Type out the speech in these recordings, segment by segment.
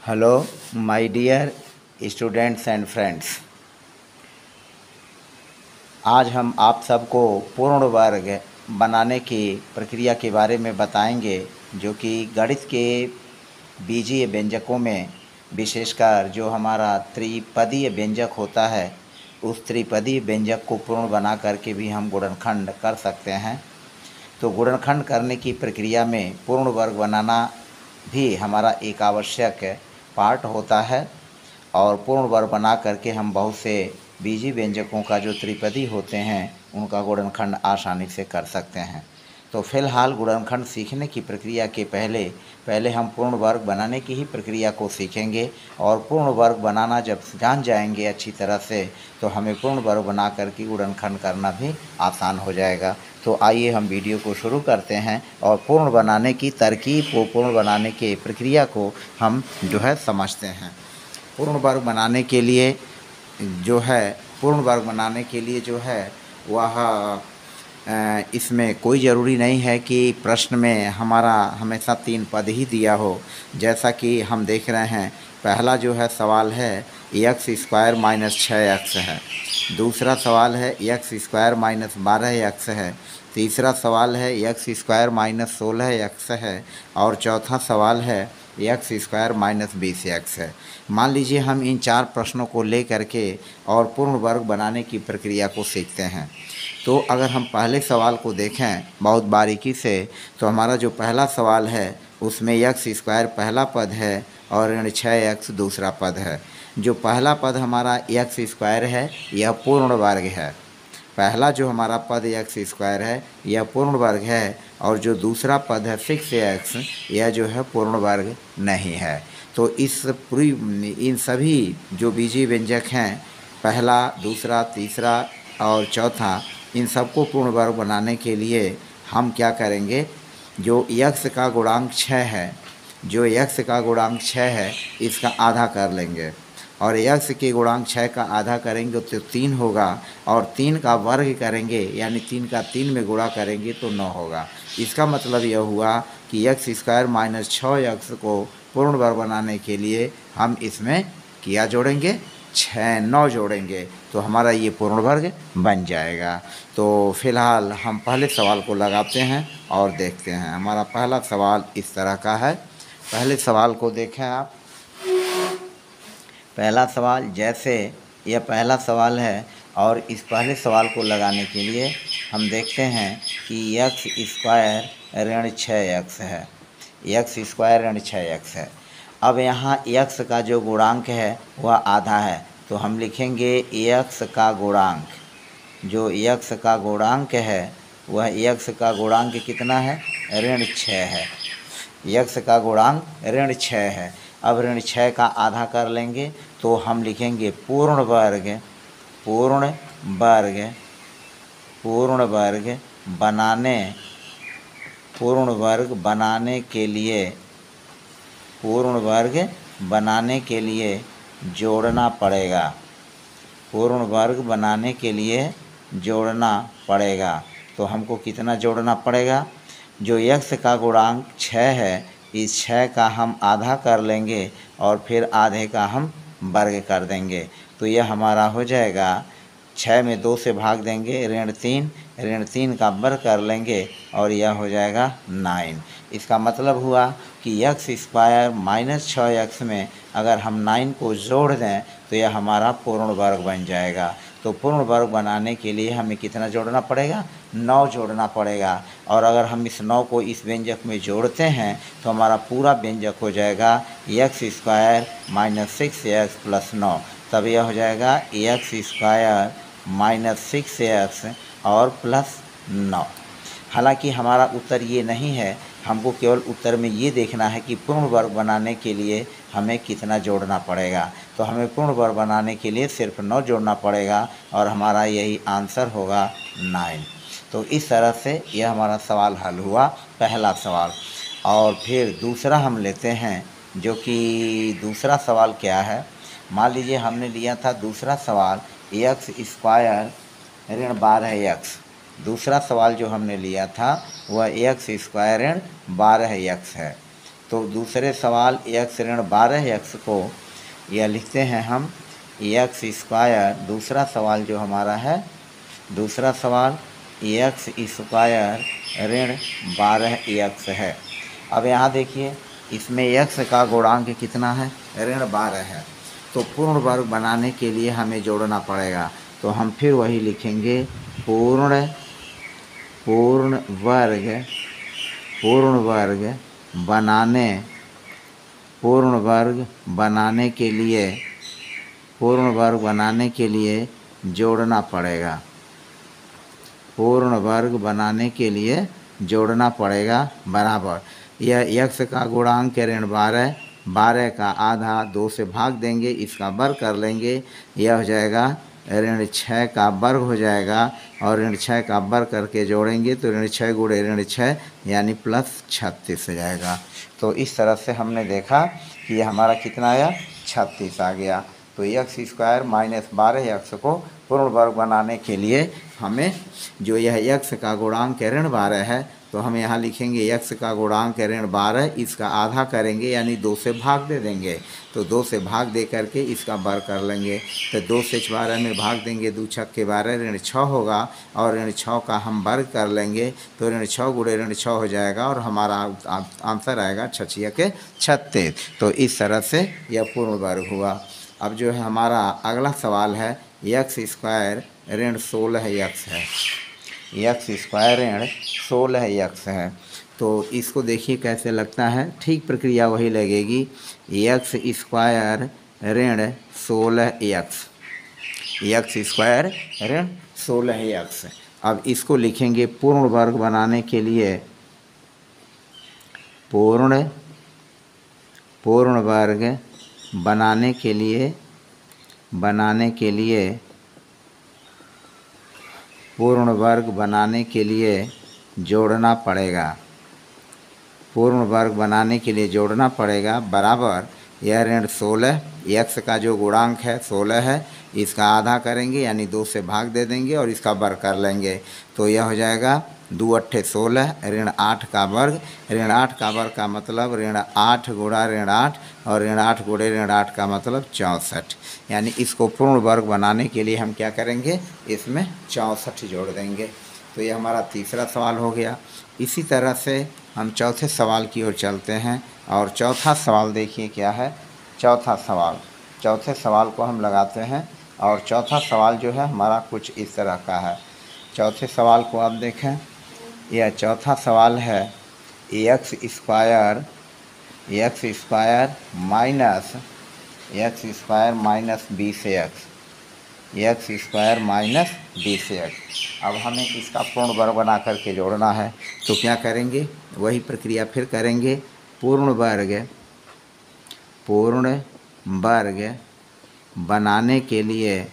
Hello my dear students and friends. आज हम आप सबको पूर्ण वर्ग बनाने की प्रक्रिया के बारे में बताएंगे, जो कि गणित के बीजीय व्यंजकों में विशेषकर जो हमारा त्रिपदीय व्यंजक होता है, उस त्रिपदीय व्यंजक को पूर्ण बना करके भी हम गुणनखंड कर सकते हैं। तो गुणनखंड करने की प्रक्रिया में पूर्ण वर्ग बनाना भी हमारा एक आवश्यक पार्ट होता है, और पूर्ण वर्ग बना करके हम बहुत से बीजीय व्यंजकों का जो त्रिपदी होते हैं उनका गुणनखंड आसानी से कर सकते हैं। तो फिलहाल गुणनखंड सीखने की प्रक्रिया के पहले हम पूर्ण वर्ग बनाने की ही प्रक्रिया को सीखेंगे, और पूर्ण वर्ग बनाना जब जान जाएंगे अच्छी तरह से तो हमें पूर्ण वर्ग बना करके गुणनखंड करना भी आसान हो जाएगा। तो आइए हम वीडियो को शुरू करते हैं और पूर्ण बनाने की तरकीब को, पूर्ण बनाने की प्रक्रिया को हम जो है समझते हैं। पूर्ण वर्ग बनाने के लिए जो है वह इसमें कोई ज़रूरी नहीं है कि प्रश्न में हमारा हमेशा 3 पद ही दिया हो। जैसा कि हम देख रहे हैं, पहला जो है सवाल है x² - 6x है, दूसरा सवाल है x² - 12x है, तीसरा सवाल है x² - 16x है, और चौथा सवाल है x² - 20x है। मान लीजिए हम इन 4 प्रश्नों को ले करके और पूर्ण वर्ग बनाने की प्रक्रिया को सीखते हैं। तो अगर हम पहले सवाल को देखें बहुत बारीकी से, तो हमारा जो पहला सवाल है उसमें x² पहला पद है और ऋण 6x दूसरा पद है। जो पहला पद हमारा x² है यह पूर्ण वर्ग है। पहला जो हमारा पद x² है यह पूर्ण वर्ग है, और जो दूसरा पद है 6x यह जो है पूर्ण वर्ग नहीं है। तो इन सभी जो बीजीय व्यंजक हैं, पहला, दूसरा, तीसरा और चौथा, इन सबको पूर्ण वर्ग बनाने के लिए हम क्या करेंगे, जो x का गुणांक 6 है इसका आधा कर लेंगे, और x के गुणांक 6 का आधा करेंगे तो 3 होगा, और 3 का वर्ग करेंगे यानी 3 का 3 में गुणा करेंगे तो 9 होगा। इसका मतलब यह हुआ कि x² - 6x को पूर्ण वर्ग बनाने के लिए हम इसमें क्या जोड़ेंगे, 9 जोड़ेंगे, तो हमारा ये पूर्ण वर्ग बन जाएगा। तो फिलहाल हम पहले सवाल को लगाते हैं और देखते हैं। हमारा पहला सवाल इस तरह का है। पहले सवाल को देखें आप। पहला सवाल, जैसे यह पहला सवाल है और इस पहले सवाल को लगाने के लिए हम देखते हैं कि x² ऋण 6x है, x² ऋण 6x है। अब यहाँ x का जो गुणांक है वह आधा है, तो हम लिखेंगे x का गुणांक, जो x का गुणांक है वह x का गुणांक कितना है, ऋण 6 है। x का गुणांक ऋण 6 है। अब ऋण 6 का आधा कर लेंगे तो हम लिखेंगे पूर्ण बनाने के लिए जोड़ना पड़ेगा। तो हमको कितना जोड़ना पड़ेगा, जो x का गुणांक 6 है, इस 6 का हम आधा कर लेंगे और फिर आधे का हम वर्ग कर देंगे। तो यह हमारा हो जाएगा, 6 में 2 से भाग देंगे, ऋण 3 का वर्ग कर लेंगे और यह हो जाएगा 9। इसका मतलब हुआ कि x² - 6x में अगर हम 9 को जोड़ दें तो यह हमारा पूर्ण वर्ग बन जाएगा। तो पूर्ण वर्ग बनाने के लिए हमें कितना जोड़ना पड़ेगा, 9 जोड़ना पड़ेगा, और अगर हम इस 9 को इस व्यंजक में जोड़ते हैं तो हमारा पूरा व्यंजक हो जाएगा x² - 6x + 9। तब यह हो जाएगा x² - 6x और प्लस 9। हालांकि हमारा उत्तर ये नहीं है, हमको केवल उत्तर में ये देखना है कि पूर्ण वर्ग बनाने के लिए हमें कितना जोड़ना पड़ेगा। तो हमें पूर्ण वर्ग बनाने के लिए सिर्फ 9 जोड़ना पड़ेगा और हमारा यही आंसर होगा 9। तो इस तरह से यह हमारा सवाल हल हुआ, पहला सवाल। और फिर दूसरा हम लेते हैं, जो कि दूसरा सवाल क्या है। मान लीजिए हमने लिया था दूसरा सवाल x² ऋण 12x। दूसरा सवाल जो हमने लिया था वह x² ऋण 12x है। तो दूसरे सवाल x ऋण 12x को यह लिखते हैं हम x स्क्वायर। दूसरा सवाल जो हमारा है, दूसरा सवाल x स्क्वायर ऋण 12x है। अब यहाँ देखिए इसमें x का गुणांक कितना है, ऋण 12 है। तो पूर्ण वर्ग बनाने के लिए हमें जोड़ना पड़ेगा। तो हम फिर वही लिखेंगे पूर्ण वर्ग बनाने के लिए जोड़ना पड़ेगा। पूर्ण वर्ग बनाने के लिए जोड़ना पड़ेगा बराबर यह x का गुणांक ऋण 12, 12 का आधा 2 से भाग देंगे, इसका वर्ग कर लेंगे, यह हो जाएगा ऋण 6 का वर्ग हो जाएगा। और ऋण 6 का वर्ग करके जोड़ेंगे तो ऋण 6 गुणे ऋण 6 यानी प्लस 36 हो जाएगा। तो इस तरह से हमने देखा कि ये हमारा कितना आया, 36 आ गया। तो x स्क्वायर माइनस 12x को पूर्ण वर्ग बनाने के लिए हमें जो यह x का गुणांक ऋण 12 है, तो हम यहाँ लिखेंगे x का गुणांक ऋण 12, इसका आधा करेंगे यानी 2 से भाग दे देंगे। तो 2 से भाग दे करके इसका वर्ग कर लेंगे। तो 2 से 12 में भाग देंगे, 2 छक के 12 ऋण 6 होगा और ऋण 6 का हम वर्ग कर लेंगे तो ऋण 6 गुणे ऋण 6 हो जाएगा और हमारा आंसर आएगा 6 के 36। तो इस तरह से यह पूर्ण वर्ग हुआ। अब जो है हमारा अगला सवाल है x स्क्वायर ऋण 16x है। x स्क्वायर ऋण 16x है। तो इसको देखिए कैसे लगता है, ठीक प्रक्रिया वही लगेगी। x स्क्वायर ऋण 16x, x स्क्वायर ऋण 16x। अब इसको लिखेंगे पूर्ण वर्ग बनाने के लिए, पूर्ण वर्ग बनाने के लिए पूर्ण वर्ग बनाने के लिए जोड़ना पड़ेगा। पूर्ण वर्ग बनाने के लिए जोड़ना पड़ेगा बराबर यह ऋण 16, x का जो गुणांक है 16 है, इसका आधा करेंगे यानी 2 से भाग दे देंगे और इसका वर्ग कर लेंगे। तो यह हो जाएगा 2 अट्ठे 16 ऋण 8 का वर्ग। ऋण 8 का वर्ग का मतलब ऋण 8 गुणा ऋण 8 और ऋण 8 गुणे ऋण 8 का मतलब 64। यानी इसको पूर्ण वर्ग बनाने के लिए हम क्या करेंगे, इसमें 64 जोड़ देंगे। तो ये हमारा तीसरा सवाल हो गया। इसी तरह से हम चौथे सवाल की ओर चलते हैं और चौथा सवाल देखिए क्या है। चौथे सवाल को हम लगाते हैं और चौथा सवाल जो है हमारा कुछ इस तरह का है। चौथे सवाल को आप देखें, यह चौथा सवाल है x स्क्वायर माइनस 20x। अब हमें इसका पूर्ण वर्ग बना करके जोड़ना है। तो क्या करेंगे, वही प्रक्रिया फिर करेंगे। पूर्ण वर्ग बनाने के लिए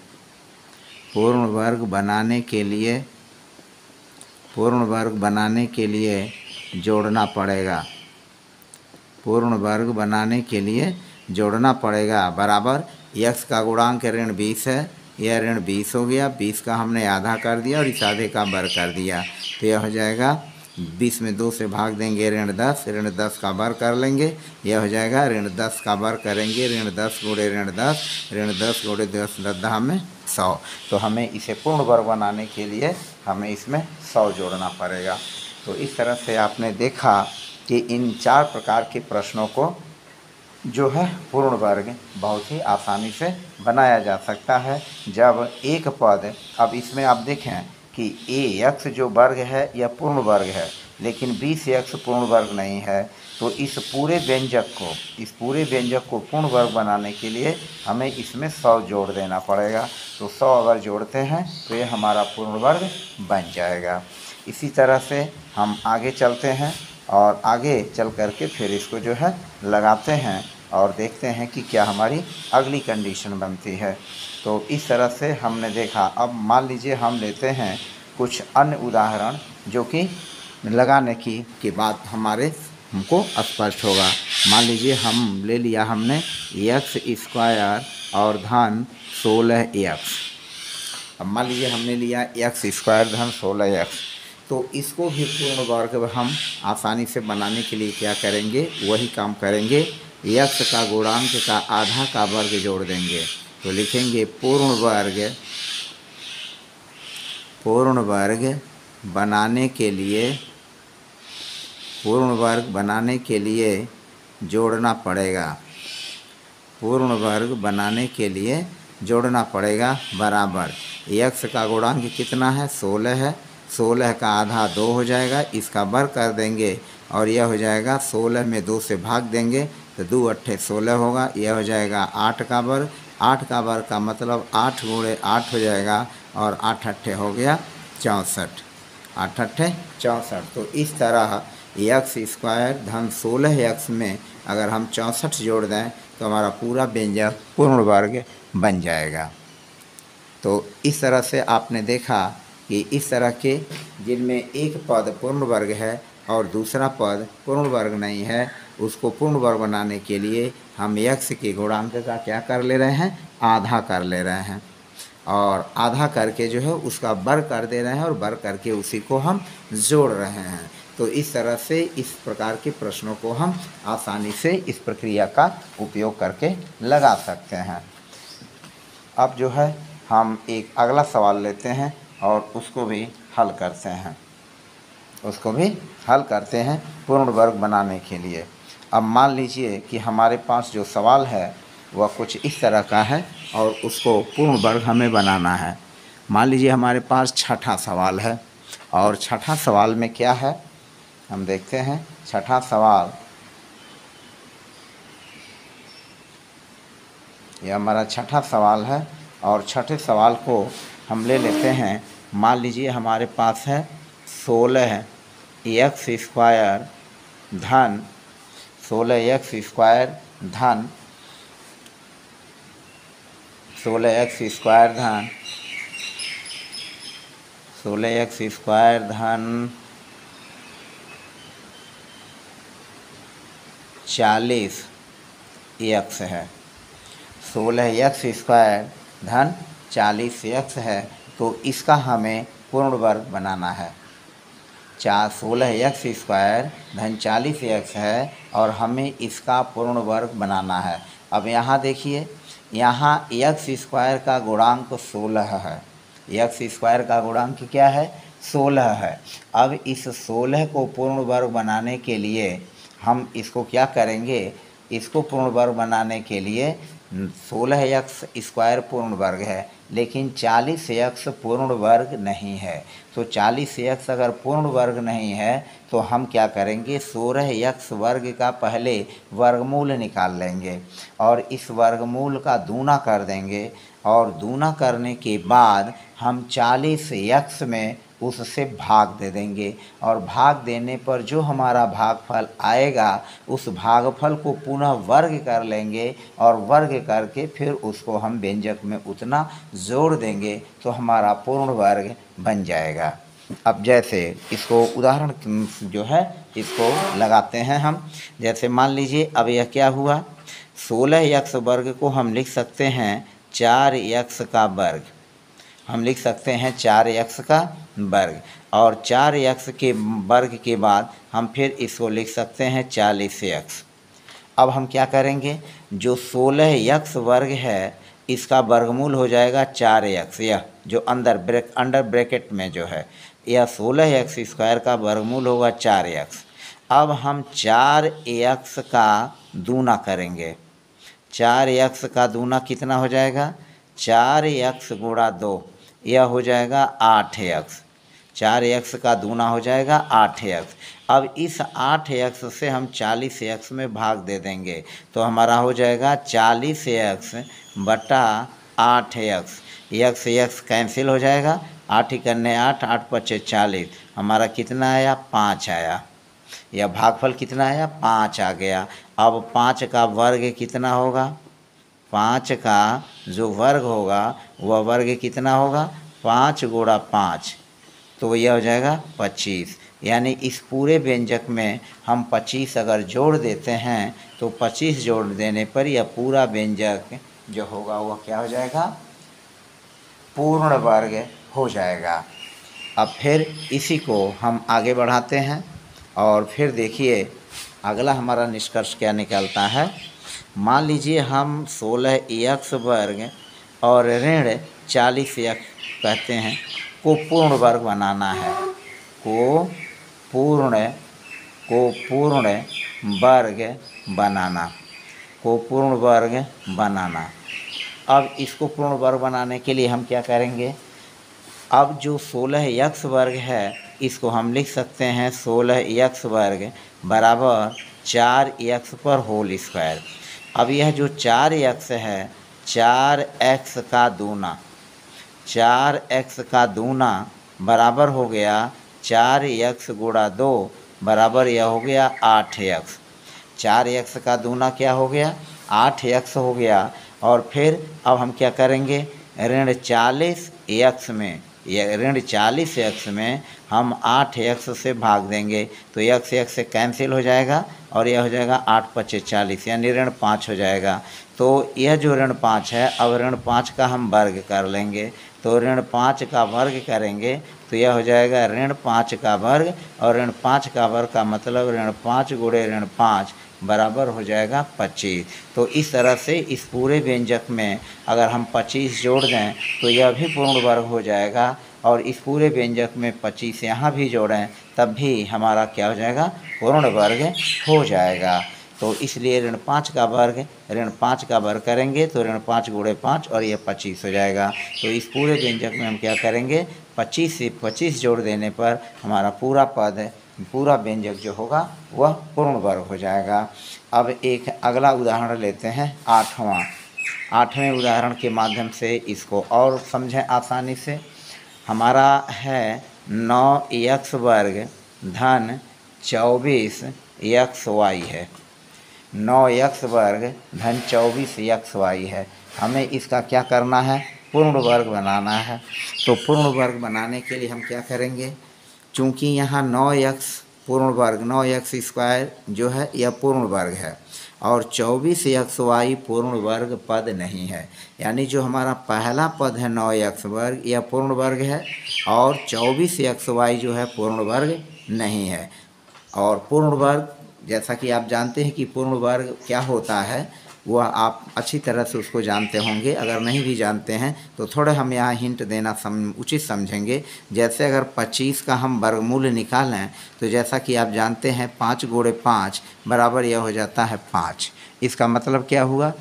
जोड़ना पड़ेगा। पूर्ण वर्ग बनाने के लिए जोड़ना पड़ेगा बराबर x का गुणांक ऋण 20 है, यह ऋण 20 हो गया, 20 का हमने आधा कर दिया और इस आधे का वर्ग कर दिया। तो यह हो जाएगा 20 में 2 से भाग देंगे ऋण 10, ऋण 10 का वर्ग कर लेंगे, यह हो जाएगा ऋण 10 का वर्ग करेंगे, ऋण 10 गुणे ऋण 10, ऋण 10 गुणे 10 10 में 100। तो हमें इसे पूर्ण वर्ग बनाने के लिए हमें इसमें 100 जोड़ना पड़ेगा। तो इस तरह से आपने देखा कि इन 4 प्रकार के प्रश्नों को जो है पूर्ण वर्ग बहुत ही आसानी से बनाया जा सकता है जब एक पद, अब इसमें आप देखें कि ax जो वर्ग है यह पूर्ण वर्ग है, लेकिन 20x पूर्ण वर्ग नहीं है। तो इस पूरे व्यंजक को पूर्ण वर्ग बनाने के लिए हमें इसमें 100 जोड़ देना पड़ेगा। तो 100 अगर जोड़ते हैं तो ये हमारा पूर्ण वर्ग बन जाएगा। इसी तरह से हम आगे चलते हैं और आगे चल करके फिर इसको जो है लगाते हैं और देखते हैं कि क्या हमारी अगली कंडीशन बनती है। तो इस तरह से हमने देखा। अब मान लीजिए हम लेते हैं कुछ अन्य उदाहरण जो कि लगाने के बाद हमको स्पष्ट होगा। मान लीजिए हम ले लिया हमने x स्क्वायर और धन 16x। अब मान लीजिए हमने लिया x स्क्वायर धन 16x। तो इसको भी पूर्ण वर्ग हम आसानी से बनाने के लिए क्या करेंगे, वही काम करेंगे। यक्स का गुणांक का आधा का वर्ग जोड़ देंगे, तो लिखेंगे पूर्ण वर्ग बनाने के लिए जोड़ना पड़ेगा, पूर्ण वर्ग बनाने के लिए जोड़ना पड़ेगा बराबर। यक्स का गुणांक कितना है, 16 है, 16 का आधा 2 हो जाएगा, इसका वर्ग कर देंगे और यह हो जाएगा 16 में 2 से भाग देंगे तो 2 अट्ठे 16 होगा, यह हो जाएगा 8 का वर्ग। 8 का वर्ग का मतलब 8 गुणे 8 हो जाएगा और 8 अट्ठे हो गया 64, 8 अट्ठे 64। तो इस तरह यक्स स्क्वायर धन 16 यक्स में अगर हम 64 जोड़ दें तो हमारा पूरा व्यंजक पूर्ण वर्ग बन जाएगा। तो इस तरह से आपने देखा कि इस तरह के जिनमें एक पद पूर्ण वर्ग है और दूसरा पद पूर्ण वर्ग नहीं है, उसको पूर्ण वर्ग बनाने के लिए हम यक्स के गुणांक का क्या कर ले रहे हैं, आधा कर ले रहे हैं और आधा करके जो है उसका वर्ग कर दे रहे हैं और वर्ग करके उसी को हम जोड़ रहे हैं। तो इस तरह से इस प्रकार के प्रश्नों को हम आसानी से इस प्रक्रिया का उपयोग करके लगा सकते हैं। अब जो है हम एक अगला सवाल लेते हैं और उसको भी हल करते हैं पूर्ण वर्ग बनाने के लिए। अब मान लीजिए कि हमारे पास जो सवाल है वह कुछ इस तरह का है और उसको पूर्ण वर्ग हमें बनाना है। मान लीजिए हमारे पास छठा सवाल है और छठा सवाल में क्या है हम देखते हैं। छठा सवाल, यह हमारा छठा सवाल है और छठे सवाल को हम ले लेते हैं। मान लीजिए हमारे पास है 16 यक्स स्क्वायर धन 16 यक्स स्क्वायर धन 16 यक्स स्क्वायर धन 16 यक्स स्क्वायर धन 40 यक्स है। 16 यक्स स्क्वायर धन 40 यक्स है, तो इसका हमें पूर्ण वर्ग बनाना है। 16 यक्स स्क्वायर धन 40 यक्स है और हमें इसका पूर्ण वर्ग बनाना है। अब यहाँ देखिए, यहाँ यक्स स्क्वायर का गुणांक 16 है। यक्स स्क्वायर का गुणांक क्या है, 16 है। अब इस 16 को पूर्ण वर्ग बनाने के लिए हम इसको क्या करेंगे, इसको पूर्ण वर्ग बनाने के लिए 16 यक्स स्क्वायर पूर्ण वर्ग है लेकिन 40 यक्स पूर्ण वर्ग नहीं है। तो 40 यक्स अगर पूर्ण वर्ग नहीं है तो हम क्या करेंगे, 16 यक्स वर्ग का पहले वर्गमूल निकाल लेंगे और इस वर्गमूल का दूना कर देंगे और दूना करने के बाद हम 40 यक्स में उससे भाग दे देंगे और भाग देने पर जो हमारा भागफल आएगा उस भागफल को पुनः वर्ग कर लेंगे और वर्ग करके फिर उसको हम व्यंजक में उतना जोड़ देंगे तो हमारा पूर्ण वर्ग बन जाएगा। अब जैसे इसको उदाहरण जो है इसको लगाते हैं हम। जैसे मान लीजिए अब यह क्या हुआ, 16 यक्स वर्ग को हम लिख सकते हैं 4 यक्स का वर्ग, हम लिख सकते हैं 4 यक्स का वर्ग और 4 यक्स के वर्ग के बाद हम फिर इसको लिख सकते हैं 40 यक्स। अब हम क्या करेंगे, जो 16 यक्स वर्ग है इसका वर्गमूल हो जाएगा 4 यक्स, यह जो अंडर ब्रैकेट में जो है यह 16 यक्स स्क्वायर का वर्गमूल होगा 4 यक्स। अब हम 4 यक्स का दूना करेंगे। 4 यक्स का दूना कितना हो जाएगा, 4 यक्स गुणा 2 यह हो जाएगा 8 यक्स। 4 यक्स का दूना हो जाएगा 8 यक्स। अब इस 8 यक्स से हम 40 यक्स में भाग दे देंगे तो हमारा हो जाएगा 40 यक्स बटा 8 यक्स। यक्स यक्स कैंसिल हो जाएगा, 8 ही करने 8, 8 पचे 40, हमारा कितना आया, 5 आया। यह भागफल कितना आया, 5 आ गया। अब 5 का वर्ग कितना होगा, 5 का जो वर्ग होगा वह वर्ग कितना होगा, 5 गुणा 5, तो यह हो जाएगा 25। यानी इस पूरे व्यंजक में हम 25 अगर जोड़ देते हैं तो 25 जोड़ देने पर यह पूरा व्यंजक जो होगा वह क्या हो जाएगा, पूर्ण वर्ग हो जाएगा। अब फिर इसी को हम आगे बढ़ाते हैं और फिर देखिए अगला हमारा निष्कर्ष क्या निकलता है। मान लीजिए हम 16x वर्ग और ऋण 40x कहते हैं को पूर्ण वर्ग बनाना है, को पूर्ण वर्ग बनाना, को पूर्ण वर्ग बनाना। अब इसको पूर्ण वर्ग बनाने के लिए हम क्या करेंगे, अब जो 16x वर्ग है इसको हम लिख सकते हैं 16x वर्ग बराबर 4x पर होल स्क्वायर। अब यह जो 4x है 4x का दूना, 4x का दूना बराबर हो गया 4x गुणा 2 बराबर यह हो गया 8x। 4x का दूना क्या हो गया 8x हो गया। और फिर अब हम क्या करेंगे, ऋण 40x में, ऋण 40x में हम 8x से भाग देंगे तो x से कैंसिल हो जाएगा और यह हो जाएगा 8 × 5 = 40 यानी ऋण 5 हो जाएगा। तो यह जो ऋण 5 है अब ऋण 5 का हम वर्ग कर लेंगे, तो ऋण 5 का वर्ग करेंगे तो यह हो जाएगा ऋण 5 का वर्ग, और ऋण 5 का वर्ग का मतलब ऋण 5 गुणे ऋण 5 बराबर हो जाएगा 25। तो इस तरह से इस पूरे व्यंजक में अगर हम 25 जोड़ दें तो यह भी पूर्ण वर्ग हो जाएगा, और इस पूरे व्यंजक में 25 यहाँ भी जोड़ें तब भी हमारा क्या हो जाएगा, पूर्ण वर्ग हो जाएगा। तो इसलिए ऋण 5 का वर्ग करेंगे तो ऋण 5 गुणे 5 और यह 25 हो जाएगा। तो इस पूरे व्यंजक में हम क्या करेंगे, 25 से 25 जोड़ देने पर हमारा पूरा पद, पूरा व्यंजक जो होगा वह पूर्ण वर्ग हो जाएगा। अब एक अगला उदाहरण लेते हैं, 8वें उदाहरण के माध्यम से इसको और समझें आसानी से। हमारा है 9x वर्ग धन 24xy है, 9x वर्ग धन 24xy है। हमें इसका क्या करना है, पूर्ण वर्ग बनाना है। तो पूर्ण वर्ग बनाने के लिए हम क्या करेंगे, चूँकि यहाँ 9x पूर्ण वर्ग 9x² जो है यह पूर्ण वर्ग है और 24xy पूर्ण वर्ग पद नहीं है, यानी जो हमारा पहला पद है 9x वर्ग यह पूर्ण वर्ग है और 24xy जो है पूर्ण वर्ग नहीं है। और पूर्ण वर्ग जैसा कि आप जानते हैं कि पूर्ण वर्ग क्या होता है वह आप अच्छी तरह से उसको जानते होंगे, अगर नहीं भी जानते हैं तो थोड़ा हम यहाँ हिंट देना उचित समझेंगे। जैसे अगर 25 का हम वर्गमूल निकालें तो जैसा कि आप जानते हैं 5 गुणे 5 बराबर यह हो जाता है 5। इसका मतलब क्या हुआ,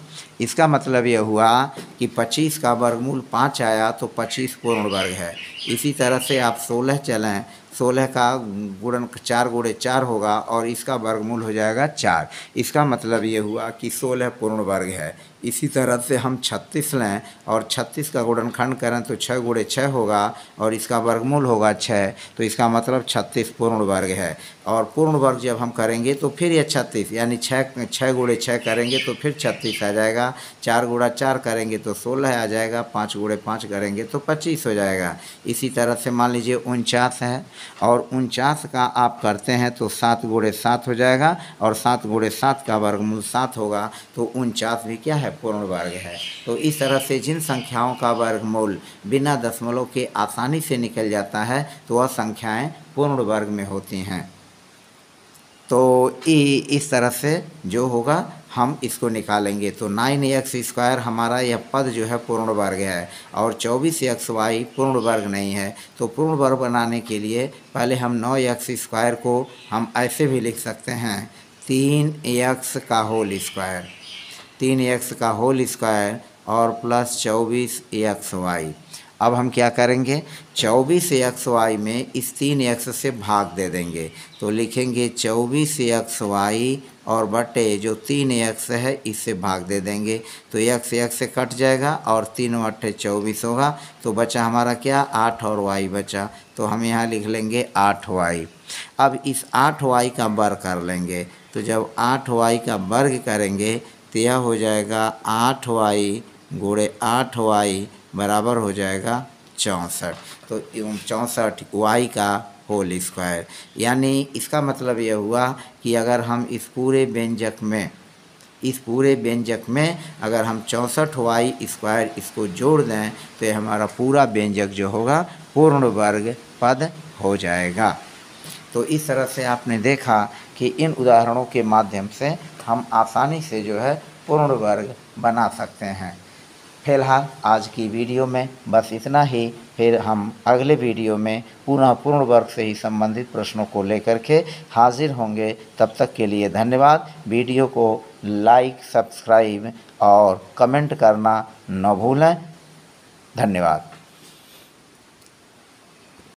इसका मतलब यह हुआ कि 25 का वर्गमूल 5 आया तो 25 पूर्ण वर्ग है। इसी तरह से आप 16 चलें, 16 का गुणन 4 गुणे 4 होगा और इसका वर्गमूल हो जाएगा 4। इसका मतलब ये हुआ कि 16 पूर्ण वर्ग है। इसी तरह से हम 36 लें और 36 का गुणनखंड करें तो 6 गुणे 6 होगा और इसका वर्गमूल होगा 6, तो इसका मतलब 36 पूर्ण वर्ग है। और पूर्ण वर्ग जब हम करेंगे तो फिर यह 36 यानी 6 गुणे 6 करेंगे तो फिर 36 आ जाएगा, 4 गुणा 4 करेंगे तो 16 आ जाएगा, 5 गुणे 5 करेंगे तो 25 हो जाएगा। इसी तरह से मान लीजिए 49 है और 49 का आप करते हैं तो 7 गुणे 7 हो जाएगा और 7 गुणे 7 का वर्गमूल 7 होगा, तो 49 भी क्या है, पूर्ण वर्ग है। तो इस तरह से जिन संख्याओं का वर्गमूल बिना दशमलव के आसानी से निकल जाता है तो वह संख्याएं पूर्ण वर्ग में होती हैं। तो इस तरह से जो होगा हम इसको निकालेंगे। तो 9x² हमारा यह पद जो है पूर्ण वर्ग है और 24xy पूर्ण वर्ग नहीं है। तो पूर्ण वर्ग बनाने के लिए पहले हम 9x² को हम ऐसे भी लिख सकते हैं 3x का होल स्क्वायर, 3x का होल स्क्वायर और प्लस 24xy। अब हम क्या करेंगे, 24xy में इस 3x से भाग दे देंगे तो लिखेंगे 24xy और बटे जो 3x है इससे भाग दे देंगे तो x से कट जाएगा और 3 × 8 = 24 होगा। तो बचा हमारा क्या, 8 और y बचा, तो हम यहाँ लिख लेंगे 8y। अब इस 8y का वर्ग कर लेंगे, तो जब 8y का वर्ग करेंगे तो यह हो जाएगा 8y गुणे 8y बराबर हो जाएगा 64। तो 64y का होल स्क्वायर, यानी इसका मतलब यह हुआ कि अगर हम इस पूरे व्यंजक में अगर हम 64y² इसको जोड़ दें तो हमारा पूरा व्यंजक जो होगा पूर्ण वर्ग पद हो जाएगा। तो इस तरह से आपने देखा कि इन उदाहरणों के माध्यम से हम आसानी से जो है पूर्ण वर्ग बना सकते हैं। फिलहाल आज की वीडियो में बस इतना ही। फिर हम अगले वीडियो में पुनः पूर्ण वर्ग से ही संबंधित प्रश्नों को लेकर के हाजिर होंगे। तब तक के लिए धन्यवाद। वीडियो को लाइक, सब्सक्राइब और कमेंट करना न भूलें। धन्यवाद।